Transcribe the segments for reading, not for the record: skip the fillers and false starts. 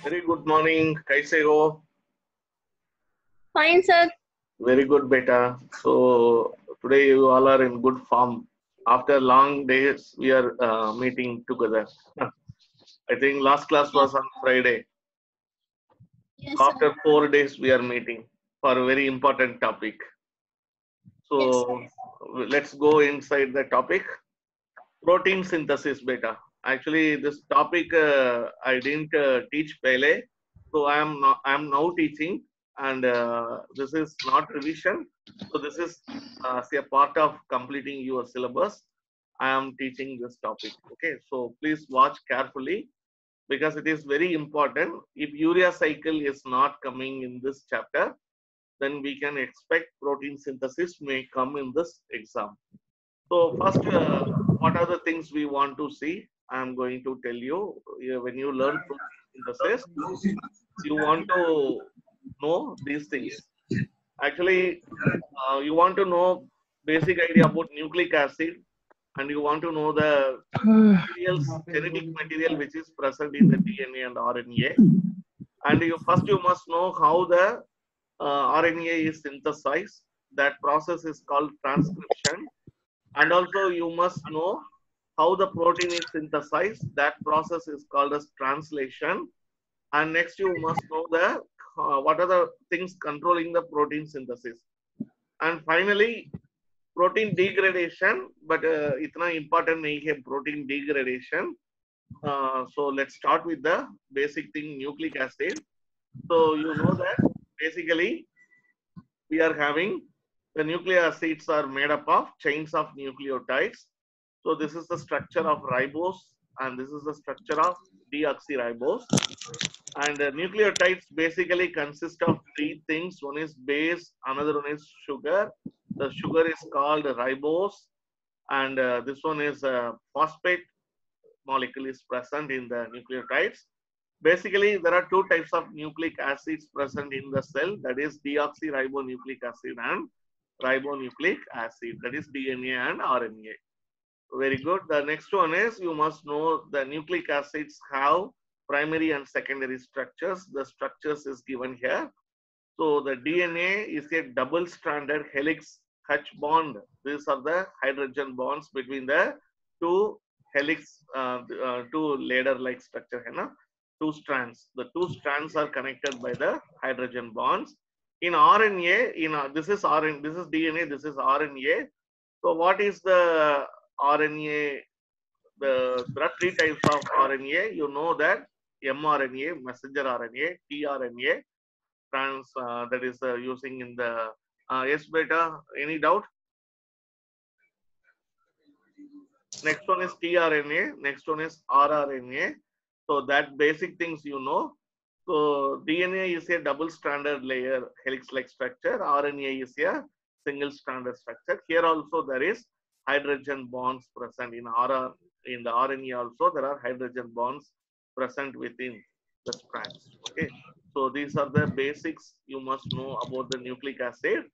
Very good morning. Kaise ho? Fine, sir. Very good, beta. So today you all are in good form. After long days, we are meeting together. I think last class Yes, was on Friday. yes, So sir. after 4 days, we are meeting for a very important topic. Yes, sir. So let's go inside the topic. Protein synthesis, beta. Actually, this topic I didn't teach Pele, so I am now teaching, and this is not revision. So this is say a part of completing your syllabus. I am teaching this topic. Okay, so please watch carefully because it is very important. If urea cycle is not coming in this chapter, then we can expect protein synthesis may come in this exam. So first, what are the things we want to see? I'm going to tell you. When you learn protein synthesis, you want to know these things. Actually, you want to know basic idea about nucleic acid, and you want to know the materials, genetic material which is present in the DNA and RNA. And you must know how the RNA is synthesized. That process is called transcription, and also you must know how the protein is synthesized. That process is called as translation. And next you must know the what are the things controlling the protein synthesis. And finally, protein degradation, but itna important nahi hai protein degradation. So let's start with the basic thing, nucleic acid. So you know that basically we are having the nucleic acids are made up of chains of nucleotides. So this is the structure of ribose, and this is the structure of deoxyribose. And nucleotides basically consist of three things. One is base, another one is sugar. The sugar is called ribose, and this one is phosphate molecule is present in the nucleotides. Basically, there are two types of nucleic acids present in the cell, that is deoxyribonucleic acid and ribonucleic acid, that is DNA and RNA. Very good. The next one is you must know the nucleic acids have primary and secondary structures. The structures is given here. So the DNA is a double-stranded helix H bond. These are the hydrogen bonds between the two helix, two ladder-like structure. है ना? Two strands. The two strands are connected by the hydrogen bonds. In RNA, this is RNA, this is DNA, this is RNA. So what is the RNA? There are three types of RNA. You know that mRNA, messenger RNA, tRNA, that is using in the yes beta. Any doubt? Next one is tRNA. Next one is rRNA. So that basic things you know. So DNA is a double-stranded layer helix-like structure. RNA is a single-stranded structure. Here also there is hydrogen bonds present in RR. In the RNA also there are hydrogen bonds present within the strands. Okay. So these are the basics you must know about the nucleic acid.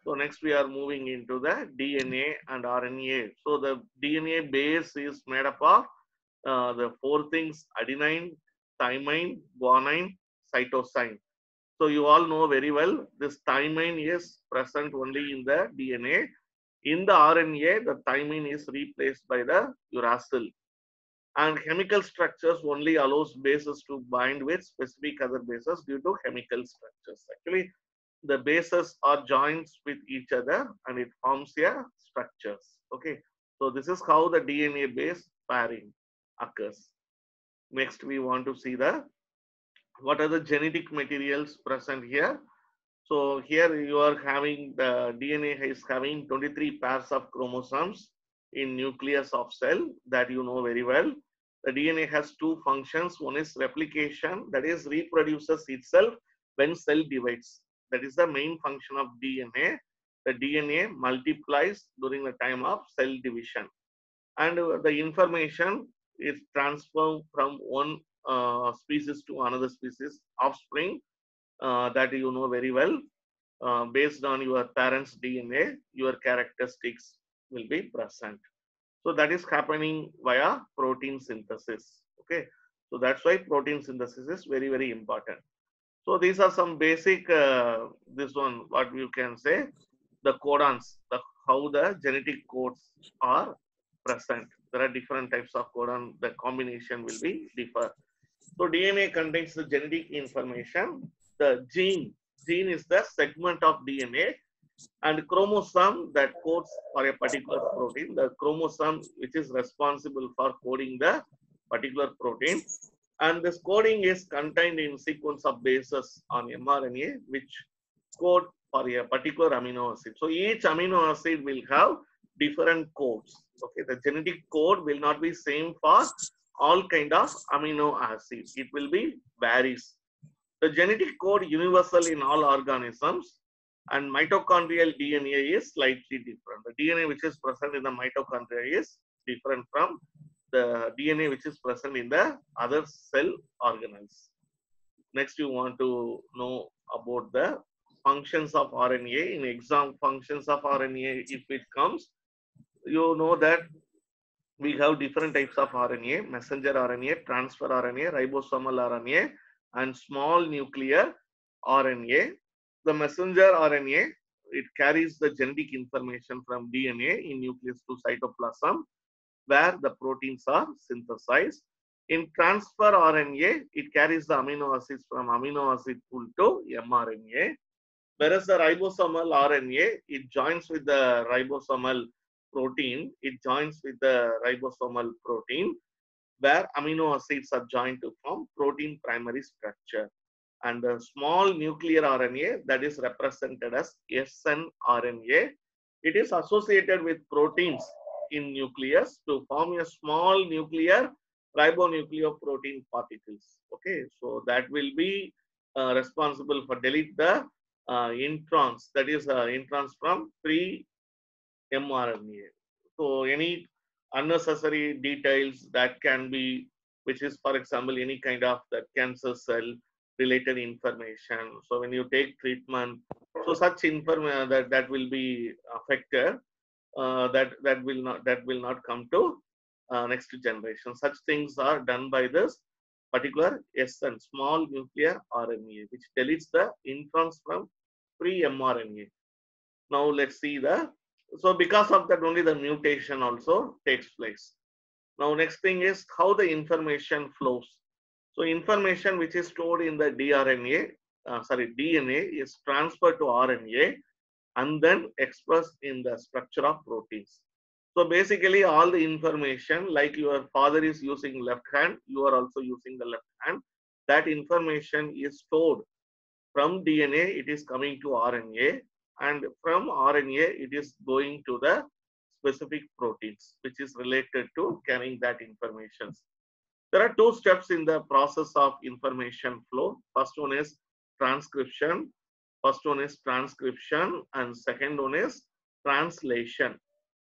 So next we are moving into the DNA and RNA. So the DNA base is made up of the four things: adenine, thymine, guanine, cytosine. So you all know very well this thymine is present only in the DNA. In the RNA, the thymine is replaced by the uracil. And chemical structures only allows bases to bind with specific other bases due to chemical structures. Actually, the bases are joins with each other and it forms a structures. Okay, so this is how the DNA base pairing occurs. Next, we want to see the what are the genetic materials present here. So here you are having the DNA is having 23 pairs of chromosomes in nucleus of cell, that you know very well. The DNA has two functions. One is replication, that is reproduces itself when cell divides. That is the main function of DNA. The DNA multiplies during the time of cell division, and the information is transferred from one species to another species, offspring, that you know very well. Based on your parents' DNA, your characteristics will be present. So that is happening via protein synthesis. Okay. So that's why protein synthesis is very, very important. So these are some basic, this one, what you can say, the codons, how the genetic codes are present. There are different types of codon, the combination will be differ. So DNA contains the genetic information. The gene is the segment of DNA, and chromosome that codes for a particular protein. The chromosome which is responsible for coding the particular protein, and this coding is contained in sequence of bases on mRNA which code for a particular amino acid. So each amino acid will have different codes. Okay, the genetic code will not be same for all kind of amino acid. It will be varies. The genetic code universal in all organisms, and mitochondrial DNA is slightly different. The DNA which is present in the mitochondria is different from the DNA which is present in the other cell organelles. Next, you want to know about the functions of RNA. In exam, functions of RNA, if it comes, you know that we have different types of RNA: messenger RNA, transfer RNA, ribosomal RNA, and small nuclear RNA. The messenger RNA, it carries the genetic information from DNA in nucleus to cytoplasm, where the proteins are synthesized. In transfer RNA, it carries the amino acids from amino acid pool to mRNA. Whereas the ribosomal RNA, it joins with the ribosomal protein, where amino acids are joined to form protein primary structure. And the small nuclear RNA, that is represented as snRNA, it is associated with proteins in nucleus to form a small nuclear ribonucleoprotein particles. Okay, so that will be responsible for delete the introns, that is introns from free mRNA. So any unnecessary details that can be, which is for example any kind of the cancer cell related information. So when you take treatment, so such information that will be affected. That will not come to next generation. Such things are done by this particular SN, small nuclear RNA, which deletes the introns from free mRNA. Now let's see so because of that only the mutation also takes place. Now next thing is how the information flows. So information which is stored in the DNA is transferred to RNA and then expressed in the structure of proteins. So basically all the information, like your father is using left hand, you are also using the left hand, that information is stored from DNA, it is coming to RNA, and from RNA it is going to the specific proteins which is related to carrying that information. There are two steps in the process of information flow. First one is transcription. And second one is translation.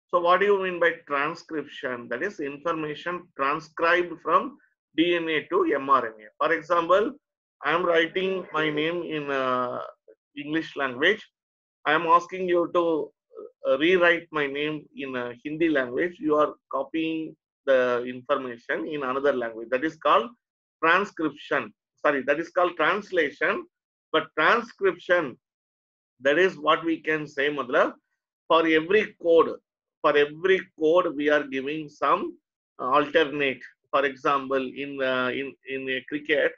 So what do you mean by transcription? That is information transcribed from DNA to mRNA. For example, I am writing my name in English language. I am asking you to rewrite my name in Hindi language. You are copying the information in another language. That is called transcription. Sorry, that is called translation. But transcription, that is what we can say, Madhura. For every code, we are giving some alternate. For example, in a cricket,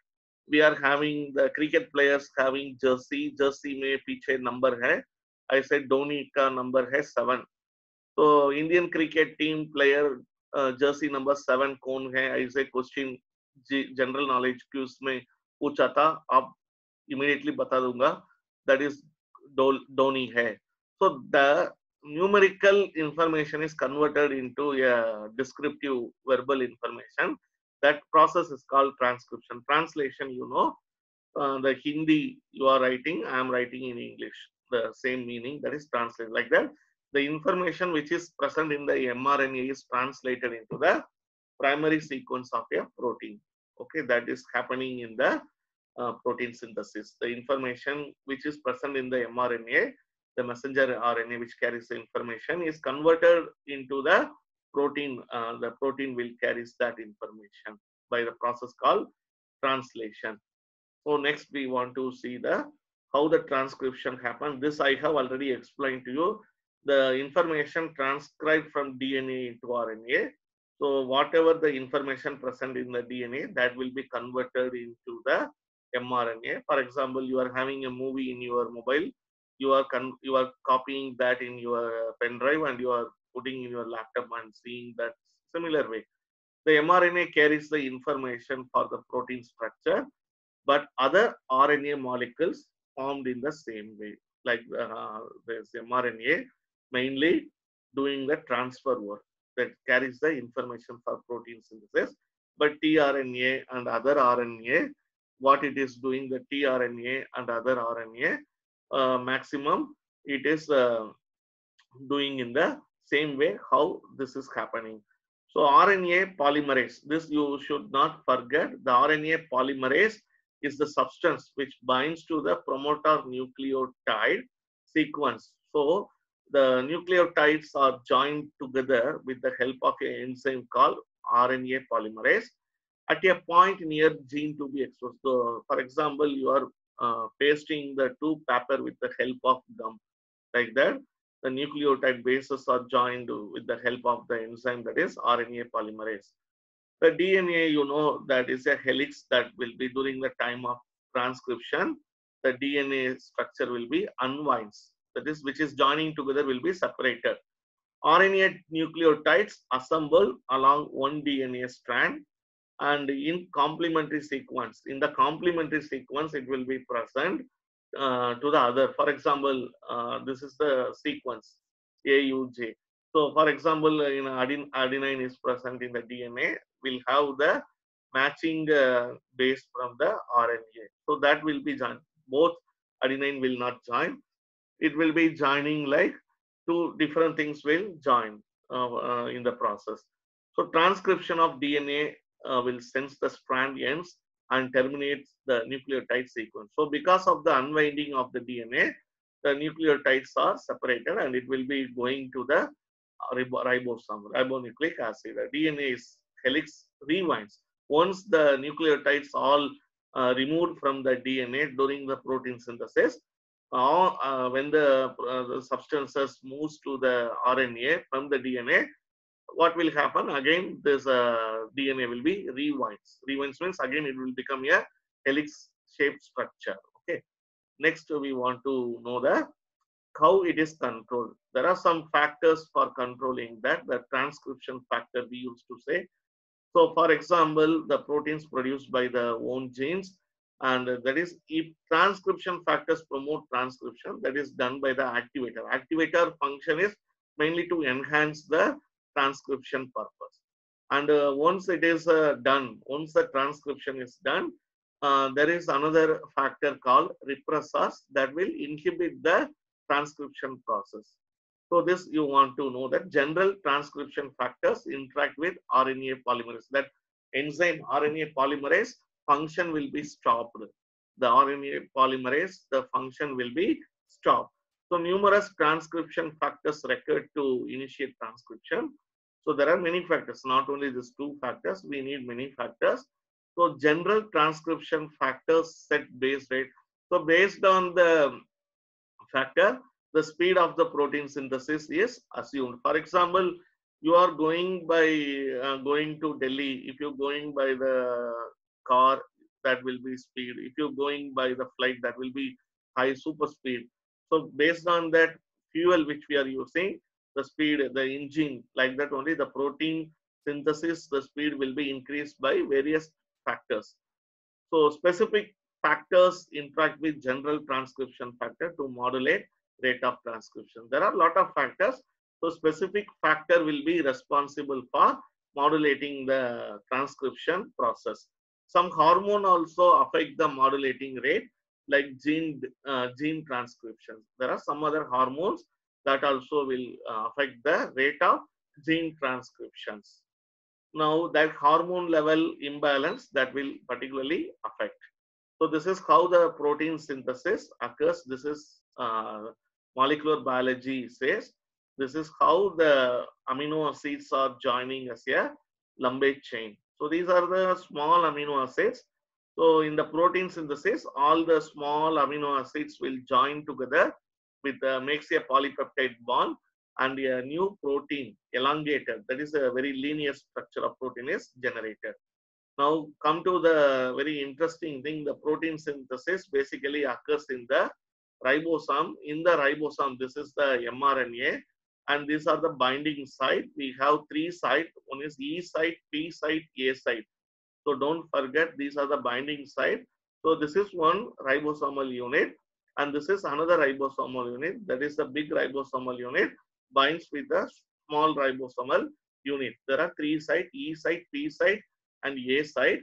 we are having the cricket players having jersey. Jersey में पीछे number है. I said Dhoni का number है 7. So Indian cricket team player jersey number 7 कौन है? I say question general knowledge quiz में पूछा था. आप immediately बता दूंगा. That is Dhoni hai. So the numerical information is converted into a descriptive verbal information. That process is called transcription. Translation, the Hindi you are writing, I am writing in English. The same meaning, that is translated. Like that, the information which is present in the mRNA is translated into the primary sequence of a protein. Okay, that is happening in the protein synthesis. The information which is present in the mRNA, the messenger RNA which carries the information, is converted into the protein. The protein will carry that information. by the process called translation. So next we want to see the how the transcription happens. This I have already explained to you. The information transcribed from DNA into RNA. So whatever the information present in the DNA, that will be converted into the mRNA. For example, you are having a movie in your mobile. You are copying that in your pen drive and you are putting in your laptop and seeing that similar way. The mRNA carries the information for the protein structure, but other RNA molecules formed in the same way. Like there's mRNA mainly doing the transfer work that carries the information for protein synthesis, but tRNA and other RNA, what it is doing, the tRNA and other RNA, maximum it is doing in the same way how this is happening. So RNA polymerase, this you should not forget. The RNA polymerase is the substance which binds to the promoter nucleotide sequence. So the nucleotides are joined together with the help of an enzyme called RNA polymerase at a point near gene to be exposed. So for example, you are pasting the two paper with the help of gum, like that. The nucleotide bases are joined with the help of the enzyme, that is RNA polymerase. The DNA, you know, that is a helix that will be during the time of transcription. The DNA structure will be unwinds. That is, which is joining together will be separated. RNA nucleotides assemble along one DNA strand and in complementary sequence. In the complementary sequence, it will be present to the other. For example, this is the sequence AUJ. So, for example, in adenine is present in the DNA, will have the matching base from the RNA. So that will be joined. Both adenine will not join. It will be joining like two different things will join in the process. So transcription of DNA will sense the strand ends and terminates the nucleotide sequence. So because of the unwinding of the DNA, the nucleotides are separated and it will be going to the ribosome, ribonucleic acid. The DNA is helix rewinds. Once the nucleotides all removed from the DNA during the protein synthesis, when the substances moves to the RNA from the DNA, what will happen again? This DNA will be rewinds. Rewinds means again it will become a helix shaped structure. Okay. Next, we want to know the how it is controlled. There are some factors for controlling that. The transcription factor we used to say. So, for example, the proteins produced by the own genes, and that is if transcription factors promote transcription, that is done by the activator. Activator function is mainly to enhance the transcription purpose. And once it is done, once the transcription is done, there is another factor called repressors that will inhibit the transcription process. So this you want to know that general transcription factors interact with RNA polymerase. That enzyme RNA polymerase function will be stopped. The RNA polymerase, the function will be stopped. So numerous transcription factors required to initiate transcription. So there are many factors, not only these two factors, we need many factors. So general transcription factors set base rate. So based on the factor, the speed of the protein synthesis is assumed. For example, you are going by going to Delhi. If you're going by the car, that will be speed. If you're going by the flight, that will be high super speed. So based on that fuel which we are using, the speed, the engine, like that only the protein synthesis, the speed will be increased by various factors. So specific factors interact with general transcription factor to modulate rate of transcription. There are a lot of factors. So specific factor will be responsible for modulating the transcription process. Some hormone also affect the modulating rate, like gene transcription. There are some other hormones that also will affect the rate of gene transcriptions. Now that hormone level imbalance that will particularly affect. So this is how the protein synthesis occurs. This is molecular biology says. This is how the amino acids are joining as a lumped chain. So these are the small amino acids. So in the protein synthesis, all the small amino acids will join together with makes a polypeptide bond, and a new protein elongated. That is a very linear structure of protein is generated. Now come to the very interesting thing. The protein synthesis basically occurs in the ribosome. In the ribosome, this is the mRNA, and these are the binding site. We have three sites. One is E site, P site, A site. So don't forget, these are the binding site. So this is one ribosomal unit, and this is another ribosomal unit. That is the big ribosomal unit binds with the small ribosomal unit. There are three sites: E site, P site, and A site.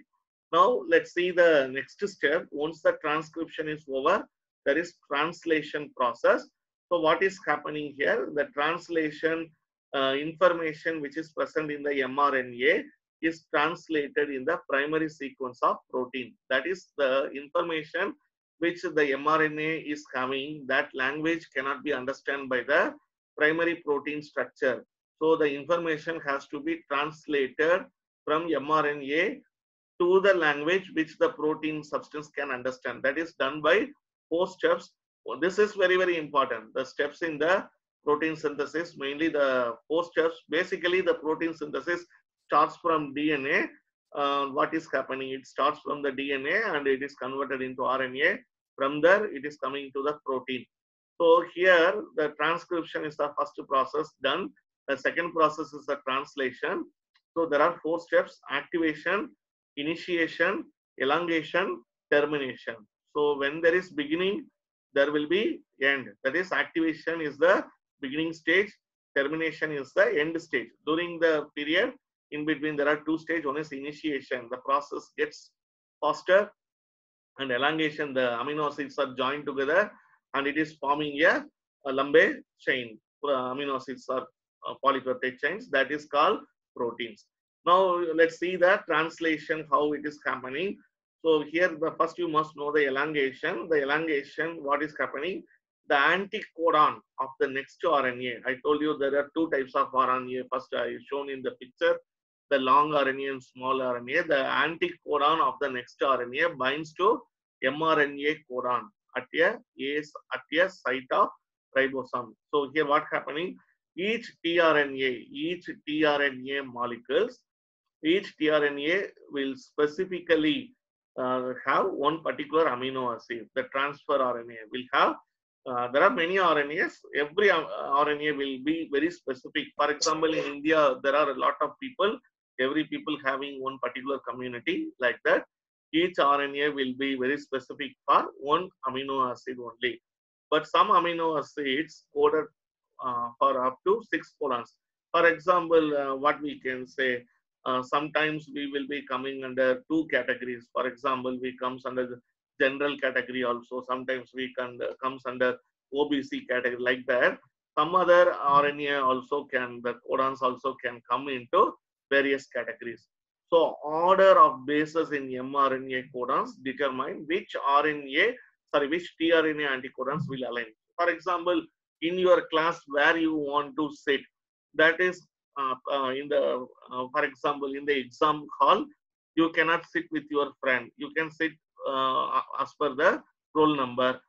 Now let's see the next step. Once the transcription is over, there is translation process. So what is happening here? The translation information which is present in the mRNA is translated in the primary sequence of protein. That is the information which the mRNA is having. That language cannot be understood by the primary protein structure. So the information has to be translated from mRNA to the language which the protein substance can understand. That is done by 4 steps. This is very, very important. The steps in the protein synthesis, mainly the 4 steps. Basically, the protein synthesis starts from DNA. What is happening? It starts from the DNA and it is converted into RNA. From there, it is coming to the protein. So here, the transcription is the first process done. The second process is the translation. So there are 4 steps: activation, initiation, elongation, termination. So when there is beginning, there will be end. That is, activation is the beginning stage, termination is the end stage. During the period in between, there are 2 stages. One is initiation. The process gets faster, and elongation, the amino acids are joined together and it is forming a Lambe chain. Amino acids are polypeptide chains. That is called proteins. Now let's see the translation, how it is happening. So here, the first you must know the elongation. The elongation, what is happening? The anticodon of the next RNA. I told you there are 2 types of RNA. First, I shown in the picture the long RNA and small RNA. The anticodon of the next RNA binds to mRNA codon at a site of ribosome. So here, what happening? Each tRNA molecules, each tRNA will specifically have one particular amino acid. The transfer RNA will have, there are many RNAs. Every RNA will be very specific. For example, in India, there are a lot of people, every people having one particular community like that. Each RNA will be very specific for one amino acid only. But some amino acids coded for up to 6 codons. For example, what we can say, sometimes we will be coming under 2 categories. For example, we comes under the general category also. Sometimes we can comes under OBC category like that. Some other RNA also can, the codons also can come into various categories. So order of bases in mRNA codons determine which which tRNA anticodons will align. For example, in your class where you want to sit, that is in the, for example, in the exam hall, you cannot sit with your friend. You can sit as per the roll number.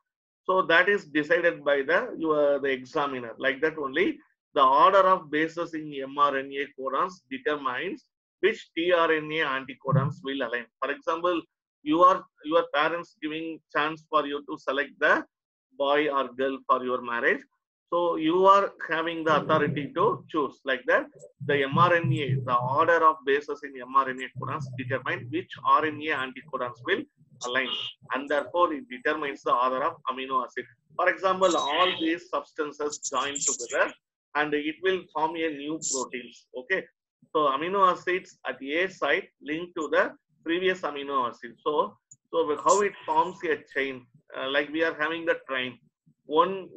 So that is decided by the examiner. Like that only, the order of bases in mRNA codons determines which tRNA anticodons will align. For example, your parents giving chance for you to select the boy or girl for your marriage. So you are having the authority to choose. Like that, the mRNA, the order of bases in mRNA codons determine which RNA anticodons will align, and therefore it determines the order of amino acid. For example, all these substances join together and it will form a new proteins. Okay, so amino acids at A site link to the previous amino acid. So how it forms a chain, like we are having the train. One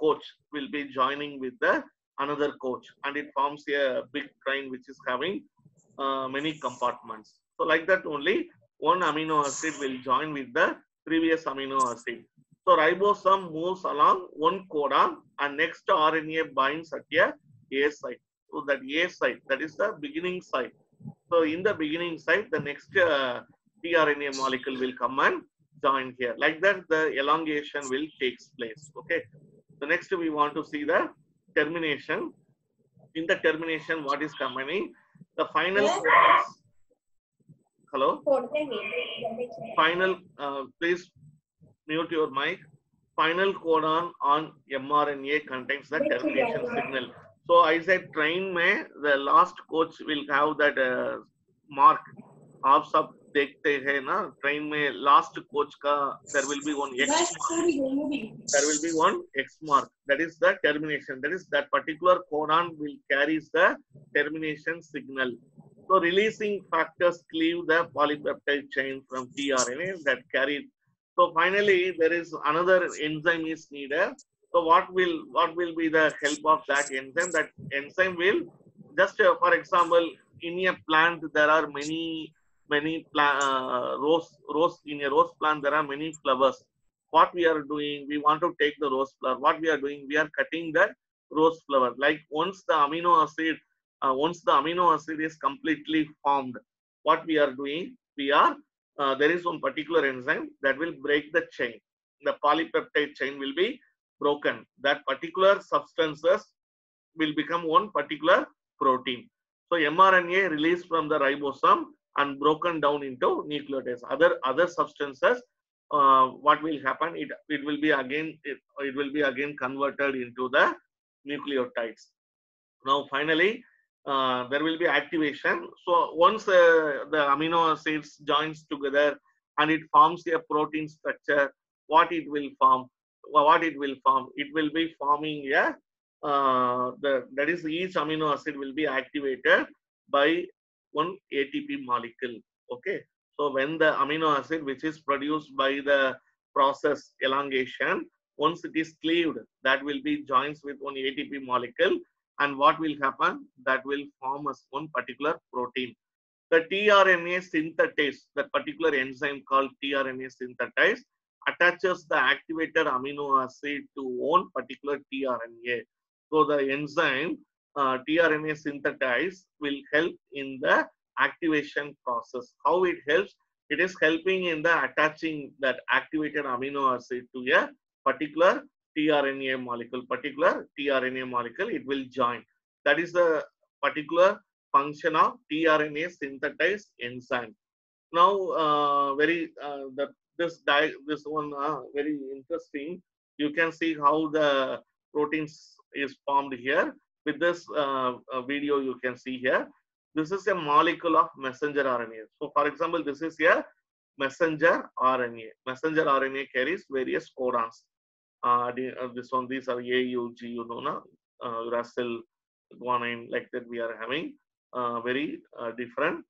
coach will be joining with the another coach, and it forms a big train which is having many compartments. So like that only, one amino acid will join with the previous amino acid. So ribosome moves along one codon and next RNA binds at a site. So that A site, that is the beginning site. So in the beginning site, the next tRNA molecule will come and join here. Like that, the elongation will take place. Okay. So next we want to see the termination. In the termination, what is coming? The final codons. Hello. Final. Please mute your mic. Final codon on mRNA contains the termination signal. So I said train में the last coach will have that mark. आप सब देखते हैं ना train में last coach का there will be one X mark. There will be one X mark. That is the termination. That is that particular codon will carries the termination signal. So releasing factors cleave the polypeptide chain from tRNA that carry. So finally, there is another enzyme is needed. So what will be the help of that enzyme? That enzyme will just for example, in a plant there are many rose in a rose plant there are many flowers. What we are doing, we want to take the rose flower. What we are doing, we are cutting the rose flower. Like once the amino acid is completely formed, what we are doing, we are there is one particular enzyme that will break the chain. The polypeptide chain will be broken. That particular substances will become one particular protein. So mRNA released from the ribosome and broken down into nucleotides. Other substances, what will happen? It will be again converted into the nucleotides. Now finally, there will be activation. So once the amino acids joins together and it forms a protein structure, what it will form? It will be forming a that is each amino acid will be activated by one ATP molecule. Okay. So when the amino acid which is produced by the process elongation, once it is cleaved, that will be joins with one ATP molecule. And what will happen? That will form as one particular protein. The tRNA synthetase, that particular enzyme called tRNA synthetase, attaches the activated amino acid to one particular tRNA. So the enzyme tRNA synthetase will help in the activation process. How it helps? It is helping in the attaching that activated amino acid to a particular tRNA molecule. It will join. That is the particular function of tRNA synthetase enzyme. Now, this one very interesting. You can see how the proteins is formed here. With this video, you can see here. This is a molecule of messenger RNA. So, for example, this is a messenger RNA. Messenger RNA carries various codons. These are AUG, you know, na, uracil, guanine, like that. We are having very different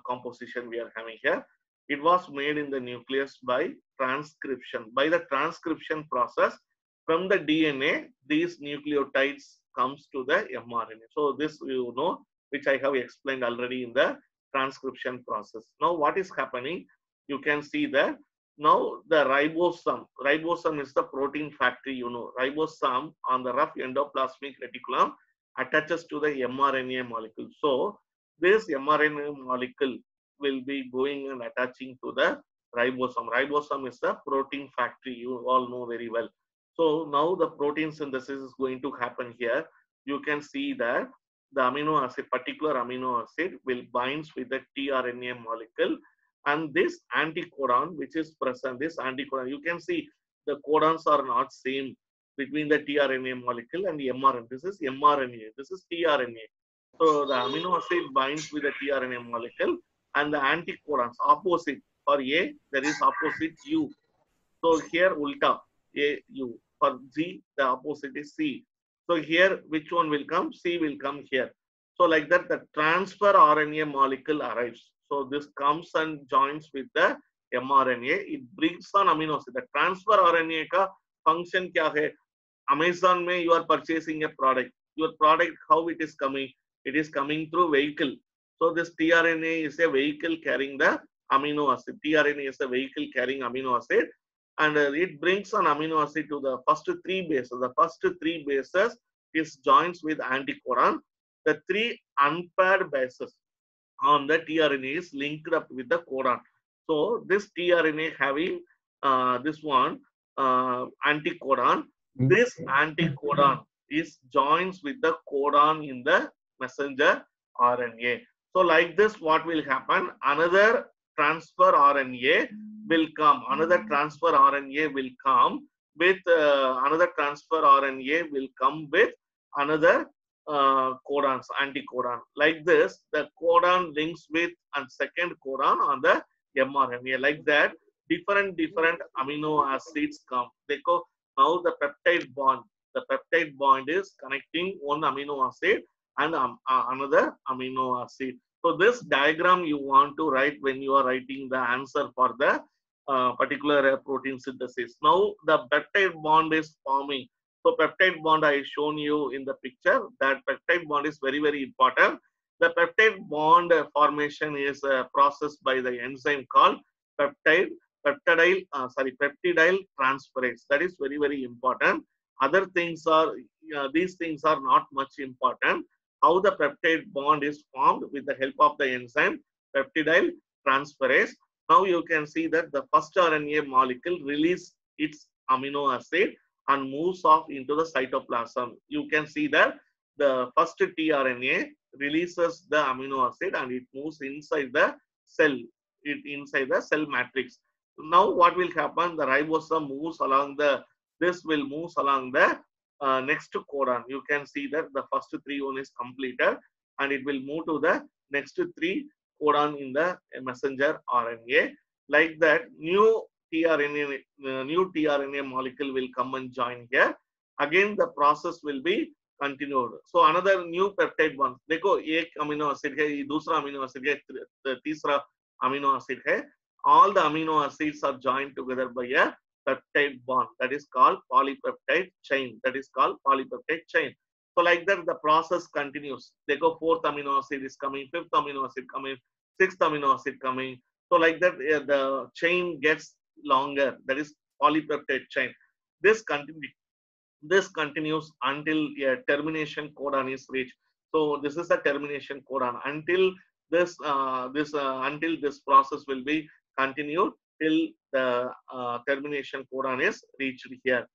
composition we are having here. It was made in the nucleus by transcription. By the transcription process, from the DNA, these nucleotides comes to the mRNA. So this you know, which I have explained already in the transcription process. Now what is happening? You can see that now the ribosome is the protein factory, you know. Ribosome on the rough endoplasmic reticulum attaches to the mRNA molecule. So this mRNA molecule will be going and attaching to the ribosome. Ribosome is the protein factory, you all know very well. So now the protein synthesis is going to happen here. You can see that the amino acid, particular amino acid will binds with the tRNA molecule, and this anticodon which is present, this anticodon, you can see the codons are not same between the tRNA molecule and the mRNA. This is mRNA, this is tRNA. So the amino acid binds with the tRNA molecule and the anticodons opposite. For A, there is opposite U. So here ulta, A, U. For G, the opposite is C. So here, which one will come? C will come here. So like that, the transfer RNA molecule arrives. So this comes and joins with the mRNA. It brings on amino acid. The transfer RNA ka function kya hai? Amazon mein you are purchasing a product. Your product, how it is coming? It is coming through vehicle. So this tRNA is a vehicle carrying the amino acid. tRNA is a vehicle carrying amino acid. And it brings an amino acid to the first three bases. The first three bases is joins with anticodon. The three unpaired bases on the tRNA is linked up with the codon. So this tRNA having this one anticodon. This anticodon is joins with the codon in the messenger RNA. So like this, what will happen? Another transfer RNA will come. Another transfer RNA will come with another transfer RNA will come with another codons, anticodon. Like this, the codon links with and second codon on the mRNA. Like that, different amino acids come. Now the peptide bond is connecting one amino acid and another amino acid. So this diagram you want to write when you are writing the answer for the particular protein synthesis. Now the peptide bond is forming. So peptide bond I shown you in the picture. That peptide bond is very, very important. The peptide bond formation is processed by the enzyme called peptidyl transferase. That is very, very important. Other things are, these things are not much important. How the peptide bond is formed with the help of the enzyme peptidyl transferase. Now you can see that the first RNA molecule release its amino acid and moves off into the cytoplasm. You can see that the first tRNA releases the amino acid and it moves inside the cell, inside the cell matrix. Now what will happen? The ribosome moves along the, this will move along the next codon. You can see that the first 3 one is completed and it will move to the next 3 codon in the messenger RNA. Like that, new tRNA molecule will come and join here. Again, the process will be continued. So another new peptide bond. देखो एक amino acid है, ये दूसरा amino acid है, तीसरा amino acid है. All the amino acids are joined together by a peptide bond. That is called polypeptide chain. So like that, the process continues. देखो fourth amino acid is coming, fifth amino acid coming, sixth amino acid coming. So like that, the chain gets longer. That is polypeptide chain. This continues until a termination codon is reached. So this is the termination codon. Until this process will be continued till the termination codon is reached here.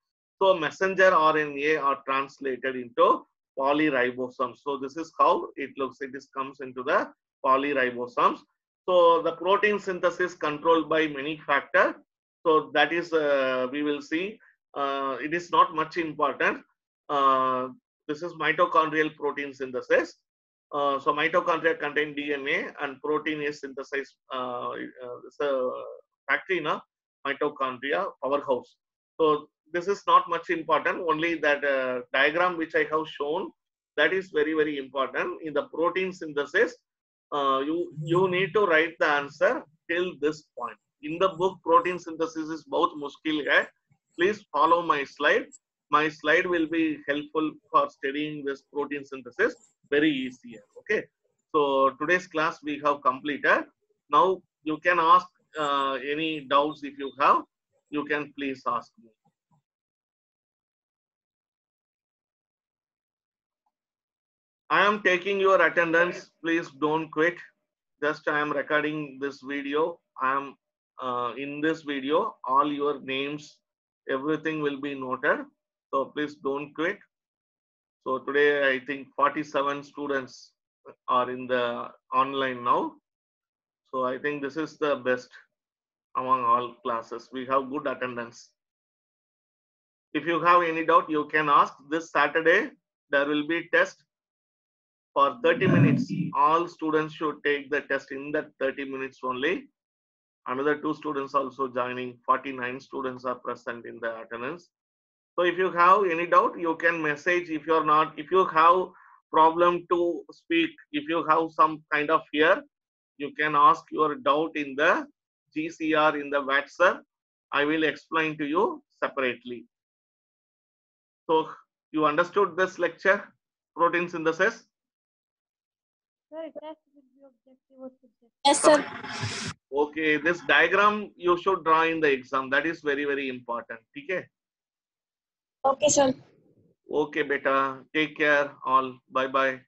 So messenger RNA are translated into polyribosomes. So this is how it looks. It comes into the polyribosomes. So the protein synthesis controlled by many factors. So that is we will see. It is not much important. This is mitochondrial protein synthesis. So mitochondria contain DNA and protein is synthesized. It's a factory in a mitochondria powerhouse. So this is not much important. Only that diagram which I have shown, that is very, very important. In the protein synthesis, you need to write the answer till this point. In the book, protein synthesis is बहुत मुश्किल है. Please follow my slide. My slide will be helpful for studying this protein synthesis very easier. Okay. So today's class we have completed. Now you can ask any doubts if you have. You can please ask me. I am taking your attendance. Please don't quit. Just I am recording this video. I am in this video. All your names, everything will be noted. So please don't quit. So today I think 47 students are in the online now. So I think this is the best among all classes. We have good attendance. If you have any doubt, you can ask. This Saturday there will be test for 30 minutes. All students should take the test in that 30 minutes only. Another 2 students also joining. 49 students are present in the attendance. So if you have any doubt, you can message. If you're not, if you have problem to speak, if you have some kind of fear, you can ask your doubt in the GCR in the WhatsApp. I will explain to you separately. So you understood this lecture, protein synthesis? Yes, sir. Okay, this diagram you should draw in the exam. That is very, very important. Okay? Okay, sir. Okay, beta. Take care all. Bye-bye.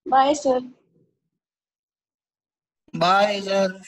Bye, sir. Bye, sir.